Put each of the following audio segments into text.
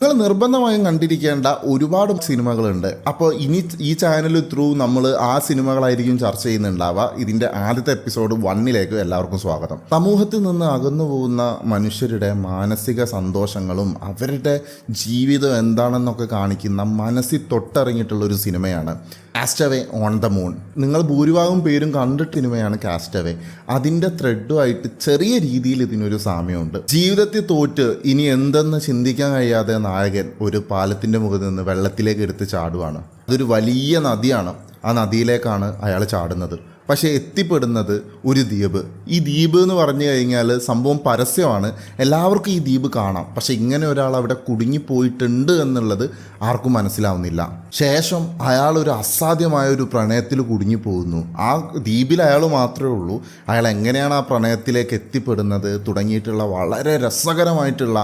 നിങ്ങൾ നിർബന്ധമായും കണ്ടിരിക്കേണ്ട ഒരുപാട് സിനിമകളുണ്ട്. അപ്പോൾ ഇനി ഈ ചാനൽ ത്രൂ നമ്മൾ ആ സിനിമകളായിരിക്കും ചർച്ച ചെയ്യുന്നുണ്ടാവുക. ഇതിൻ്റെ ആദ്യത്തെ എപ്പിസോഡ് 1 എല്ലാവർക്കും സ്വാഗതം. സമൂഹത്തിൽ നിന്ന് അകന്നു പോകുന്ന മനുഷ്യരുടെ മാനസിക സന്തോഷങ്ങളും അവരുടെ ജീവിതം എന്താണെന്നൊക്കെ കാണിക്കുന്ന മനസ്സിൽ തൊട്ടിറങ്ങിയിട്ടുള്ളൊരു സിനിമയാണ് കാസ്റ്റവേ ഓൺ ദ മൂൺ. നിങ്ങൾ ഭൂരിഭാഗം പേരും കണ്ടിട്ട് സിനിമയാണ് കാസ്റ്റവേ. അതിൻ്റെ ത്രെഡുമായിട്ട് ചെറിയ രീതിയിൽ ഇതിനൊരു സാമ്യമുണ്ട്. ജീവിതത്തിൽ തോറ്റ് ഇനി എന്തെന്ന് ചിന്തിക്കാൻ കഴിയാതെ നായകൻ ഒരു പാലത്തിൻ്റെ മുകളിൽ നിന്ന് വെള്ളത്തിലേക്ക് എടുത്ത് ചാടുവാണ്. അതൊരു വലിയ നദിയാണ്. ആ നദിയിലേക്കാണ് അയാൾ ചാടുന്നത്. പക്ഷേ എത്തിപ്പെടുന്നത് ഒരു ദ്വീപ്. ഈ ദ്വീപ് എന്ന് പറഞ്ഞു കഴിഞ്ഞാൽ സംഭവം പരസ്യമാണ്, എല്ലാവർക്കും ഈ ദ്വീപ് കാണാം. പക്ഷേ ഇങ്ങനെ ഒരാൾ അവിടെ കുടുങ്ങിപ്പോയിട്ടുണ്ട് എന്നുള്ളത് ആർക്കും മനസ്സിലാവുന്നില്ല. ശേഷം അയാൾ ഒരു അസാധ്യമായ ഒരു പ്രണയത്തിൽ കുടുങ്ങിപ്പോകുന്നു. ആ ദ്വീപിൽ അയാൾ മാത്രമേ ഉള്ളൂ. അയാൾ എങ്ങനെയാണ് ആ പ്രണയത്തിലേക്ക് എത്തിപ്പെടുന്നത് തുടങ്ങിയിട്ടുള്ള വളരെ രസകരമായിട്ടുള്ള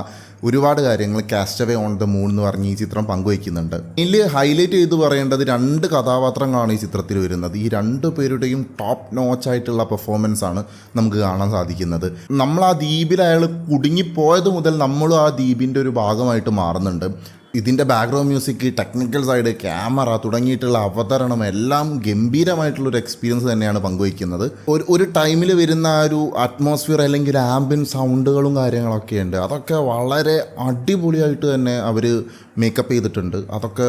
ഒരുപാട് കാര്യങ്ങൾ കാസ്റ്റവേ ഓൺ ദ മൂൺ എന്ന് പറഞ്ഞ് ഈ ചിത്രം പങ്കുവയ്ക്കുന്നുണ്ട്. ഇതിൽ ഹൈലൈറ്റ് ചെയ്ത് പറയേണ്ടത് 2 കഥാപാത്രങ്ങളാണ് ഈ ചിത്രത്തിൽ വരുന്നത്. ഈ 2 പേരുടെയും ടോപ്പ് നോച്ചായിട്ടുള്ള പെർഫോമൻസ് ആണ് നമുക്ക് കാണാൻ സാധിക്കുന്നത്. നമ്മൾ ആ ദ്വീപിൽ അയാൾ കുടുങ്ങിപ്പോയത് മുതൽ നമ്മളും ആ ദ്വീപിൻ്റെ ഒരു ഭാഗമായിട്ട് മാറുന്നുണ്ട്. ഇതിൻ്റെ background music, technical side, camera തുടങ്ങിയിട്ടുള്ള അവതരണം എല്ലാം ഗംഭീരമായിട്ടുള്ളൊരു എക്സ്പീരിയൻസ് തന്നെയാണ് പങ്കുവയ്ക്കുന്നത്. ഒരു ടൈമിൽ വരുന്ന ആ ഒരു അറ്റ്മോസ്ഫിയർ അല്ലെങ്കിൽ ആംബിയൻ സൗണ്ടുകളും കാര്യങ്ങളൊക്കെ ഉണ്ട്. അതൊക്കെ വളരെ അടിപൊളിയായിട്ട് തന്നെ അവർ മേക്കപ്പ് ചെയ്തിട്ടുണ്ട്. അതൊക്കെ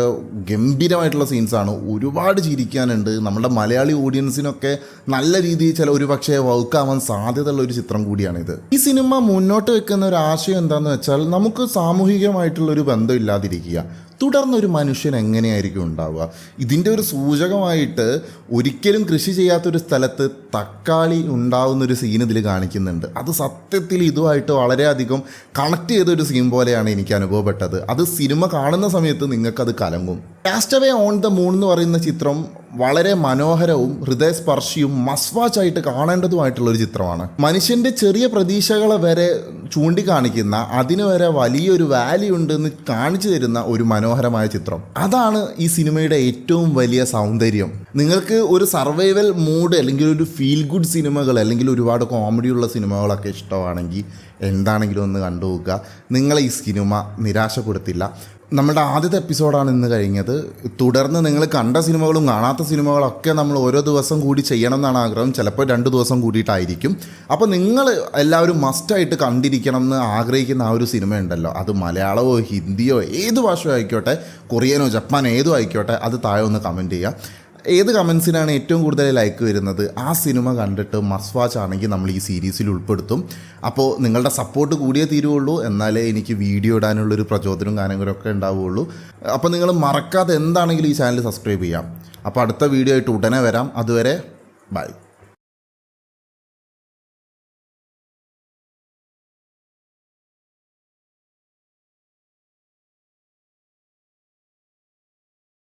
ഗംഭീരമായിട്ടുള്ള സീൻസാണ്. ഒരുപാട് ചിരിക്കാനുണ്ട്. നമ്മുടെ മലയാളി ഓഡിയൻസിനൊക്കെ നല്ല രീതിയിൽ ഒരു പക്ഷേ വർക്കാവാൻ സാധ്യതയുള്ള ഒരു ചിത്രം കൂടിയാണിത്. ഈ സിനിമ മുന്നോട്ട് വെക്കുന്ന ഒരു ആശയം എന്താണെന്ന് വെച്ചാൽ, നമുക്ക് സാമൂഹികമായിട്ടുള്ളൊരു ബന്ധം ഇല്ലാതിരിക്കുക, തുടർന്നൊരു മനുഷ്യൻ എങ്ങനെയായിരിക്കും ഉണ്ടാവുക. ഇതിൻ്റെ ഒരു സൂചകമായിട്ട് ഒരിക്കലും കൃഷി ചെയ്യാത്തൊരു സ്ഥലത്ത് തക്കാളി ഉണ്ടാവുന്നൊരു സീൻ ഇതിൽ കാണിക്കുന്നുണ്ട്. അത് സത്യത്തിൽ ഇതുമായിട്ട് വളരെയധികം കണക്ട് ചെയ്തൊരു സീൻ പോലെയാണ് എനിക്ക് അനുഭവപ്പെട്ടത്. അത് സിനിമ കാണുന്ന സമയത്ത് നിങ്ങൾക്കത് കലങ്ങും. കാസ്റ്റവേ ഓൺ ദ മൂൺ എന്ന് പറയുന്ന ചിത്രം വളരെ മനോഹരവും ഹൃദയസ്പർശിയും മസ്റ്റ് വാച്ച് ആയിട്ട് കാണേണ്ടതുമായിട്ടുള്ളൊരു ചിത്രമാണ്. മനുഷ്യൻ്റെ ചെറിയ പ്രതീക്ഷകളെ വരെ ചൂണ്ടിക്കാണിക്കുന്ന, അതിന് വരെ വലിയൊരു വാല്യൂ ഉണ്ടെന്ന് കാണിച്ചു തരുന്ന ഒരു മനോഹരമായ ചിത്രം. അതാണ് ഈ സിനിമയുടെ ഏറ്റവും വലിയ സൗന്ദര്യം. നിങ്ങൾക്ക് ഒരു സർവൈവൽ മൂഡ് അല്ലെങ്കിൽ ഒരു ഫീൽ ഗുഡ് സിനിമകൾ അല്ലെങ്കിൽ ഒരുപാട് കോമഡിയുള്ള സിനിമകളൊക്കെ ഇഷ്ടമാണെങ്കിൽ എന്താണെങ്കിലും ഒന്ന് കണ്ടുപോകുക. നിങ്ങളെ ഈ സിനിമ നിരാശപ്പെടുത്തില്ല. നമ്മുടെ ആദ്യത്തെ എപ്പിസോഡാണ് ഇന്ന് കഴിഞ്ഞത്. തുടർന്ന് നിങ്ങൾ കണ്ട സിനിമകളും കാണാത്ത സിനിമകളൊക്കെ നമ്മൾ ഓരോ ദിവസം കൂടി ചെയ്യണം എന്നാണ് ആഗ്രഹം. ചിലപ്പോൾ 2 ദിവസം കൂടിയിട്ടായിരിക്കും. അപ്പോൾ നിങ്ങൾ എല്ലാവരും മസ്റ്റായിട്ട് കണ്ടിരിക്കണം എന്ന് ആഗ്രഹിക്കുന്ന ആ ഒരു സിനിമ ഉണ്ടല്ലോ, അത് മലയാളമോ ഹിന്ദിയോ ഏത് ഭാഷയോ ആയിക്കോട്ടെ, കൊറിയനോ ജപ്പാനോ ഏതോ ആയിക്കോട്ടെ, അത് താഴെ ഒന്ന് കമൻറ്റ് ചെയ്യുക. ഏത് കമൻസിനാണ് ഏറ്റവും കൂടുതൽ ലൈക്ക് വരുന്നത് ആ സിനിമ കണ്ടിട്ട് മസ്റ്റ് വാച്ച് ആണെങ്കിൽ നമ്മൾ ഈ സീരീസിൽ ഉൾപ്പെടുത്തും. അപ്പോൾ നിങ്ങളുടെ സപ്പോർട്ട് കൂടിയേ തീരുള്ളൂ, എന്നാലേ എനിക്ക് വീഡിയോ ഇടാനുള്ളൊരു പ്രചോദനവും കാര്യങ്ങളൊക്കെ ഉണ്ടാവുകയുള്ളൂ. അപ്പോൾ നിങ്ങൾ മറക്കാതെ എന്താണെങ്കിലും ഈ ചാനൽ സബ്സ്ക്രൈബ് ചെയ്യാം. അപ്പോൾ അടുത്ത വീഡിയോ ആയിട്ട് ഉടനെ വരാം. അതുവരെ ബൈ.